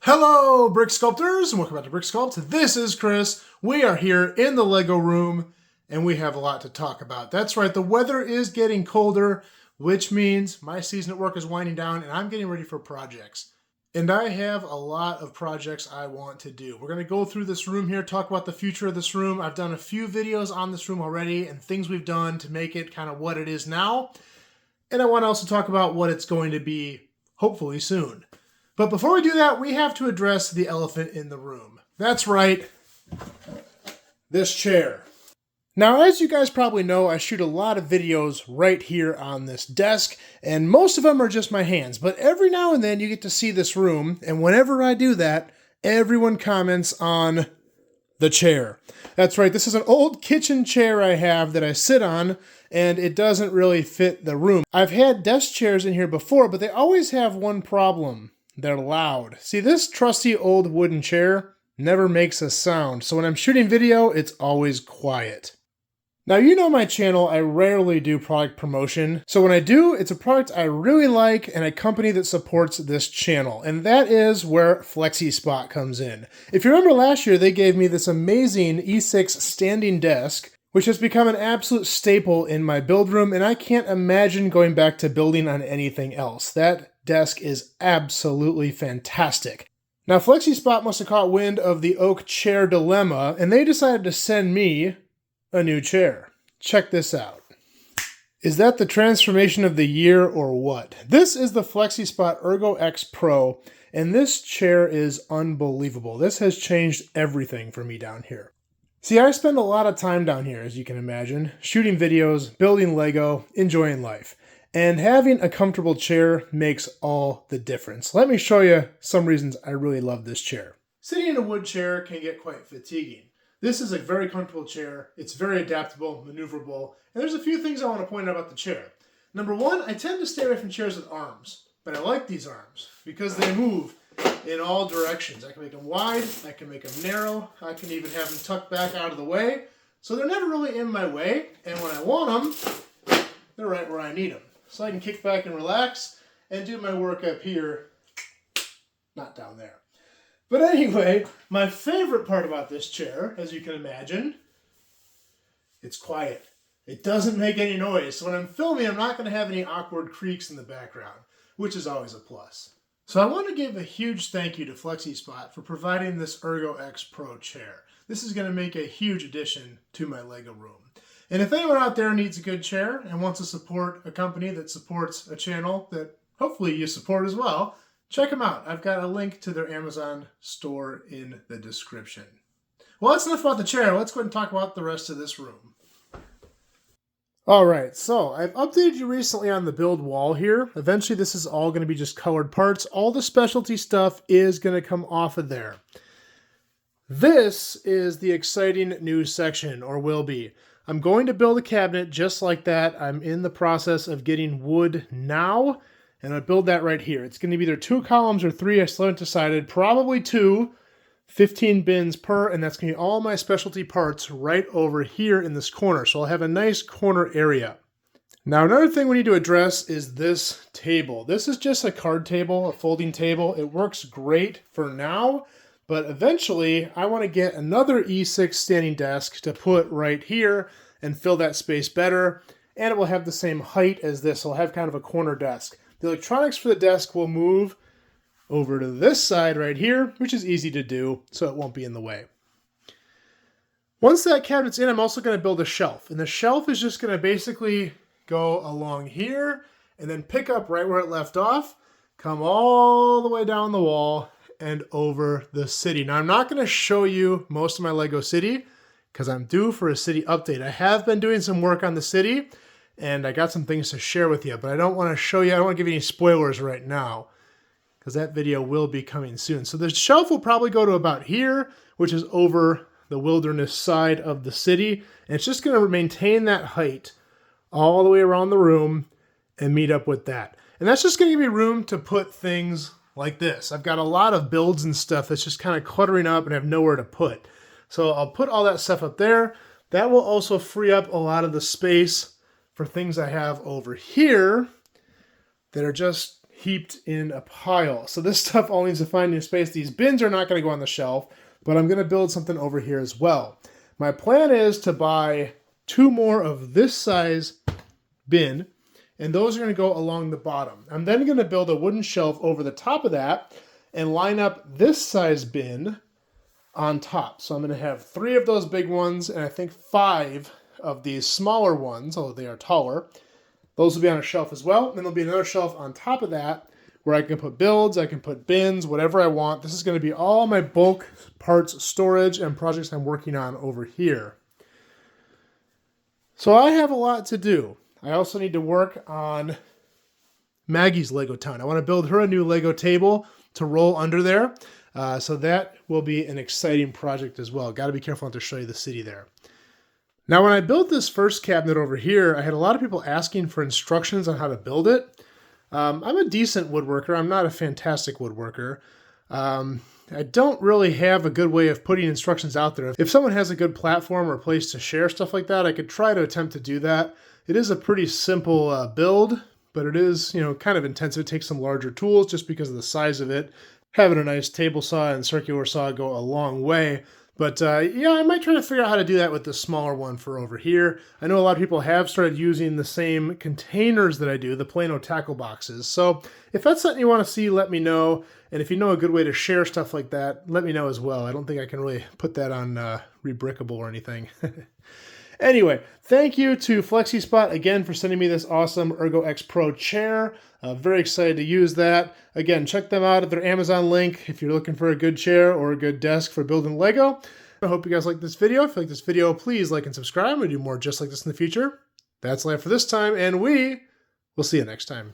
Hello, brick sculptors, and welcome back to Brick Sculpt. This is Chris. We are here in the Lego room, and we have a lot to talk about. That's right, the weather is getting colder, which means my season at work is winding down, and I'm getting ready for projects. And I have a lot of projects I want to do. We're going to go through this room here, talk about the future of this room. I've done a few videos on this room already, and things we've done to make it kind of what it is now. And I want to also talk about what it's going to be, hopefully soon. But before we do that, we have to address the elephant in the room. That's right, this chair. Now, as you guys probably know, I shoot a lot of videos right here on this desk, and most of them are just my hands. But every now and then you get to see this room, and whenever I do that, everyone comments on the chair. That's right, this is an old kitchen chair I have that I sit on, and it doesn't really fit the room. I've had desk chairs in here before, but they always have one problem. They're loud. See, this trusty old wooden chair never makes a sound, so when I'm shooting video, it's always quiet. Now, you know my channel, I rarely do product promotion, so when I do, it's a product I really like and a company that supports this channel, and that is where FlexiSpot comes in. If you remember last year, they gave me this amazing E6 standing desk, which has become an absolute staple in my build room, and I can't imagine going back to building on anything else. That desk is absolutely fantastic. Now, FlexiSpot must have caught wind of the oak chair dilemma, and they decided to send me a new chair. Check this out. Is that the transformation of the year or what? This is the FlexiSpot Ergo X Pro, and this chair is unbelievable. This has changed everything for me down here. See, I spend a lot of time down here, as you can imagine, shooting videos, building Lego, enjoying life. And having a comfortable chair makes all the difference. Let me show you some reasons I really love this chair. Sitting in a wood chair can get quite fatiguing. This is a very comfortable chair. It's very adaptable, maneuverable, and there's a few things I want to point out about the chair. Number one, I tend to stay away from chairs with arms, but I like these arms because they move in all directions. I can make them wide, I can make them narrow, I can even have them tucked back out of the way, so they're never really in my way, and when I want them, they're right where I need them. So I can kick back and relax and do my work up here, not down there. But anyway, my favorite part about this chair, as you can imagine, it's quiet. It doesn't make any noise. So when I'm filming, I'm not going to have any awkward creaks in the background, which is always a plus. So I want to give a huge thank you to FlexiSpot for providing this Ergo X Pro chair. This is going to make a huge addition to my Lego room. And if anyone out there needs a good chair and wants to support a company that supports a channel that hopefully you support as well, check them out. I've got a link to their Amazon store in the description. Well, that's enough about the chair. Let's go ahead and talk about the rest of this room. All right, so I've updated you recently on the build wall here. Eventually, this is all going to be just colored parts. All the specialty stuff is going to come off of there. This is the exciting new section, or will be. I'm going to build a cabinet just like that. I'm in the process of getting wood now, and I'll build that right here. It's going to be either 2 columns or 3. I still haven't decided. Probably 2, 15 bins per, and that's going to be all my specialty parts right over here in this corner. So I'll have a nice corner area. Now, another thing we need to address is this table. This is just a card table, a folding table. It works great for now, but eventually I want to get another E6 standing desk to put right here and fill that space better, and it will have the same height as this. So I'll have kind of a corner desk. The electronics for the desk will move over to this side right here, which is easy to do, so it won't be in the way. Once that cabinet's in, I'm also going to build a shelf, and the shelf is just going to basically go along here and then pick up right where it left off, come all the way down the wall, and over the city. Now, I'm not going to show you most of my Lego city because I'm due for a city update. I have been doing some work on the city, and I got some things to share with you, but I don't want to show you, I don't want to give you any spoilers right now because that video will be coming soon. So the shelf will probably go to about here, which is over the wilderness side of the city, and it's just going to maintain that height all the way around the room and meet up with that. And that's just going to give me room to put things like this. I've got a lot of builds and stuff that's just kind of cluttering up and I have nowhere to put. So I'll put all that stuff up there. That will also free up a lot of the space for things I have over here that are just heaped in a pile. So this stuff all needs to find new space. These bins are not going to go on the shelf, but I'm going to build something over here as well. My plan is to buy 2 more of this size bin, and those are going to go along the bottom. I'm then going to build a wooden shelf over the top of that and line up this size bin on top. So I'm going to have 3 of those big ones, and I think 5 of these smaller ones, although they are taller. Those will be on a shelf as well. And then there'll be another shelf on top of that where I can put builds, I can put bins, whatever I want. This is going to be all my bulk parts storage and projects I'm working on over here. So I have a lot to do. I also need to work on Maggie's Lego Town. I want to build her a new Lego table to roll under there. So that will be an exciting project as well. Got to be careful not to show you the city there. Now, when I built this first cabinet over here, I had a lot of people asking for instructions on how to build it. I'm a decent woodworker. I'm not a fantastic woodworker. I don't really have a good way of putting instructions out there. If someone has a good platform or place to share stuff like that, I could try to attempt to do that. It is a pretty simple build, but it is, kind of intensive. It takes some larger tools just because of the size of it. Having a nice table saw and circular saw go a long way. But yeah, I might try to figure out how to do that with the smaller one for over here. I know a lot of people have started using the same containers that I do, the Plano tackle boxes. So if that's something you want to see, let me know. And if you know a good way to share stuff like that, let me know as well. I don't think I can really put that on Rebrickable or anything. Anyway, thank you to FlexiSpot again for sending me this awesome Ergo X Pro chair. Very excited to use that. Again, check them out at their Amazon link if you're looking for a good chair or a good desk for building Lego. I hope you guys like this video. If you like this video, please like and subscribe. We'll do more just like this in the future. That's all I have for this time, and we will see you next time.